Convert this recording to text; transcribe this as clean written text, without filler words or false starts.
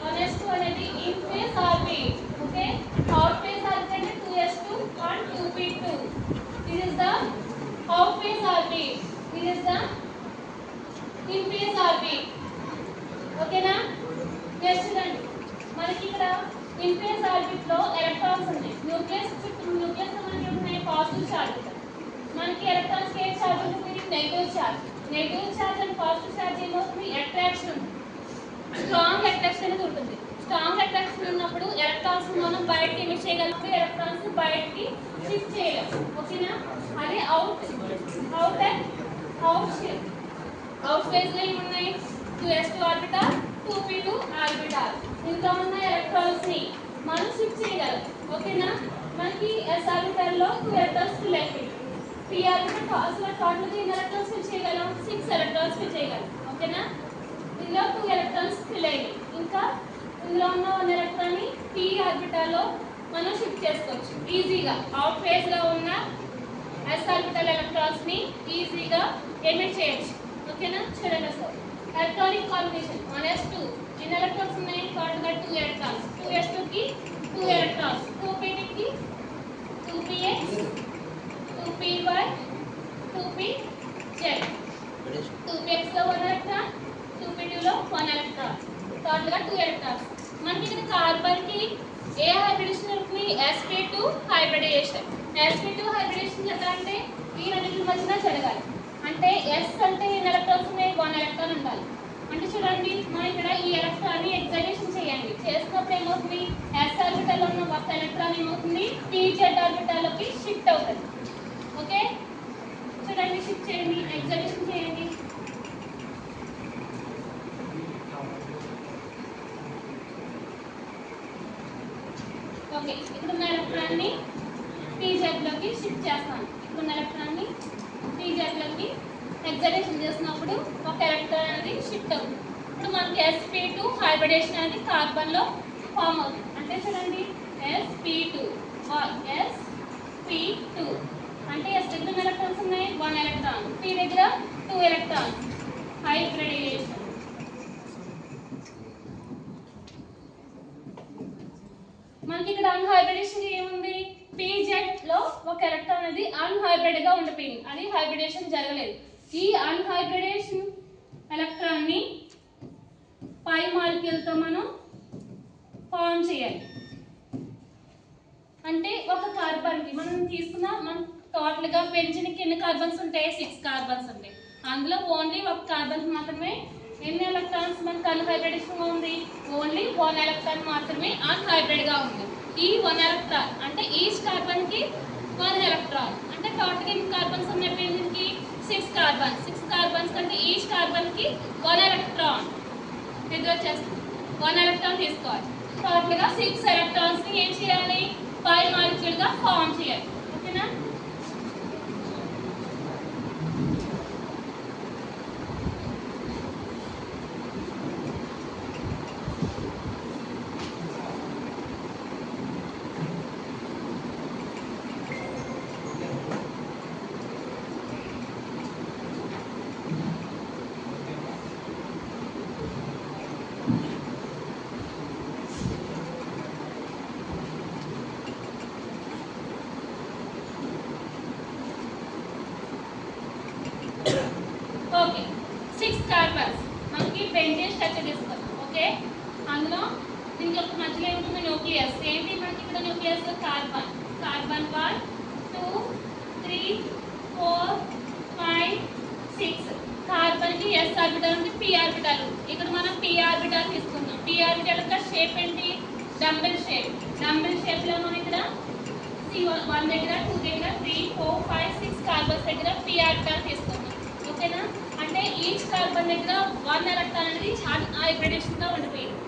1s2 అనేది in phase orbit. Okay, out phase orbit అంటే 2s2 and 2p2. This is the out phase orbit. This is the in phase orbit. Okay na? Next చూడండి, మనకి ఇక్కడ in phase orbit లో electrons ఉన్నాయి. Nucleus nucleus లో మనకి ఉన్నాయి positive charge. మనకి ఎలక్ట్రాన్స్ కి ఏ చార్జ్ ఉంటుంది? Negative charge. Negative charge and positive charge ఏమవుతుంది? అట్రాక్షన్ ఉంటుంది. స్ట్రాంగ్ అట్రాక్షన్ అనేది ఉంటుంది. స్ట్రాంగ్ అట్రాక్షన్ ఉన్నప్పుడు ఎలక్ట్రాన్స్ మనం బయటకి ఎమిట్ చేయగలిగితే ఎలక్ట్రాన్స్ బయటకి షిఫ్ట్ చేయలేము. ఓకేనా? అదే out out and out phase లో ఏమున్నాయి? 2s2 orbital 2p2 orbital. ఇంకా ఉన్న ఎలక్ట్రాన్స్ ని మనం షిఫ్ట్ చేయగలం. ఓకేనా? మనకి s ఆర్బిటాల్ లో 2 ఎలక్ట్రాన్స్ ఫిల్ అయిపోయి p ఆర్బిటాల్ అసలు టోటల్ గా ఎన్ని ఎలక్ట్రాన్స్ ఫిల్ చేయగలం? 6 ఎలక్ట్రాన్స్ ఫిల్ చేయగలం. ఓకేనా? ఇందులో 2 ఎలక్ట్రాన్స్ ఫిల్ అయ్యాయి. ఇంకా ఇందులో ఉన్న 1 ఎలక్ట్రాన్ ని p ఆర్బిటాల్ లో మనం షిఫ్ట్ చేసుకోవచ్చు ఈజీగా. అవుట్ ఫేజ్ లో ఉన్న s ఆర్బిటాల్ ఎలక్ట్రాన్స్ ని ఈజీగా ఎమిట్ చేయొచ్చు. ఓకేనా? చూడండి అసలు ఎలక్ట్రానిక్ కాంబినేషన్ 1s2 ఎన్ని ఎలక్ట్రాన్స్ ఉన్నాయి? Total 2 electrons. 2s2 కి 2 ఎలక్ట్రాన్స్, 2p2 కి 2px 2py 2pz. 2px లో 1 ఎలక్ట్రాన్, 2p2 లో 1 ఎలక్ట్రాన్, టోటల్ గా 2 ఎలక్ట్రాన్స్. మనకి ఇక్కడ కార్బన్ కి ఏ హైబ్రిడేషన్ ఉంటుంది? sp2 hybridisation. sp2 హైబ్రిడేషన్ అంటే ఈ రెండింటి మధ్యన జరగాలి. అంటే s అంటే ఎన్ని ఎలక్ట్రాన్స్ ఉన్నాయి? 1 ఎలక్ట్రాన్ ఉండాలి. అంటే చూడండి, మనం ఇక్కడ ఈ ఎలక్ట్రాన్ ని ఎక్సైటేషన్ చేయండి. చేసినప్పుడు ఏమవుతుంది? s ఆర్బిటాల్ లో ఉన్న ఒక ఎలక్ట్రాన్ ఏమవుతుంది? pz ఆర్బిటాల్ లోకి షిఫ్ట్ అవుతుంది. ఓకే, చూడండి, షిఫ్ట్ చేయండి, ఎక్సైటేషన్ చేయండి. ఓకే, ఇక్కడున్న ఎలక్ట్రాన్ ని pz లోకి షిఫ్ట్ చేస్తాను. ఇక్కడున్న ఎలక్ట్రాన్ ని pz లోకి ఎక్సైటేషన్ చేసినప్పుడు ఒక ఎలక్ట్రాన్ అనేది షిఫ్ట్ అవుతుంది. ఇప్పుడు మనకి sp2 హైబ్రిడేషన్ అనేది కార్బన్ లో ఫామ్ అవుతుంది. అంటే చూడండి, sp2 అంటే s దగ్గర ఎలక్ట్రాన్స్ ఉన్నాయి? 1 ఎలక్ట్రాన్, p దగ్గర 2 ఎలక్ట్రాన్స్. హైబ్రిడేషన్. మనకి ఇక్కడ అన్హైబ్రిడేషన్ ఏముంది? pz లో ఒక ఎలక్ట్రాన్ అనేది అన్హైబ్రిడ్ గా ఉండిపోయింది. అది హైబ్రిడేషన్ జరగలేదు. ఈ అన్హైబ్రిడేషన్ ఎలక్ట్రాన్ ని పై మాలిక్యూల్ తో మనం ఫార్మ్ చేయాలి. అంటే ఒక కార్బన్ కి మనం తీసుకున్న మన టోటల్ గా బెంజీన్ కి ఎన్ని కార్బన్స్ ఉంటాయి? 6 కార్బన్స్ ఉంటాయి. అందులో ఓన్లీ ఒక కార్బన్ మాత్రమే ఎన్ని ఎలక్ట్రాన్స్ మనకు అన్హైబ్రిడేషన్ గా ఉంది? ఓన్లీ 1 ఎలక్ట్రాన్ మాత్రమే అన్హైబ్రిడ్ గా ఉంది. ఈ 1 ఎలక్ట్రాన్ అంటే ఈచ్ కార్బన్ కి 1 ఎలక్ట్రాన్. అంటే టోటల్ ఎన్ని కార్బన్స్ ఉన్నాయి బెంజీన్ కి? 6 కార్బన్స్. 6 కార్బన్స్ అంటే ఈచ్ కార్బన్ కి 1 ఎలక్ట్రాన్. ఇది వచ్చేస్తుంది 1 ఎలక్ట్రాన్ తీసుకోవాలి. టోటల్ గా 6 ఎలక్ట్రాన్స్ ని ఏం చేయాలి? పై మాలిక్యూల్ గా ఫార్మ్ చేయాలి. ఓకేనా? ఓకే, 6 కార్బన్స్ మనకి బెంజీన్ స్ట్రక్చర్ తీసుకుందాం. ఓకే, అందులో దీనికి ఒక మధ్యలో ఏముంటుంది? న్యూక్లియస్. ఏంటి మనకి ఇక్కడ న్యూక్లియస్? కార్బన్. కార్బన్ 1 2 3 4 5 6. కార్బన్ కి s ఆర్బిటాల్ ఉంది, p ఆర్బిటాల్ ఉంది. ఇక్కడ మనం p ఆర్బిటాల్ తీసుకుందాం. p ఆర్బిటాల్ యొక్క షేప్ ఏంటి? Dumbbell shape. డంబెల్ షేప్ లో మనం ఇక్కడ C1 దగ్గర 2 దగ్గర 3 4 5 6 కార్బన్స్ దగ్గర p ఆర్బిటాల్ తీసుకుందాం. ఓకేనా? అంటే ఈచ్ కార్బన్ దగ్గర 1 ఎలక్ట్రాన్ అనేది హైబ్రిడేషన్ గా ఉండిపోయింది.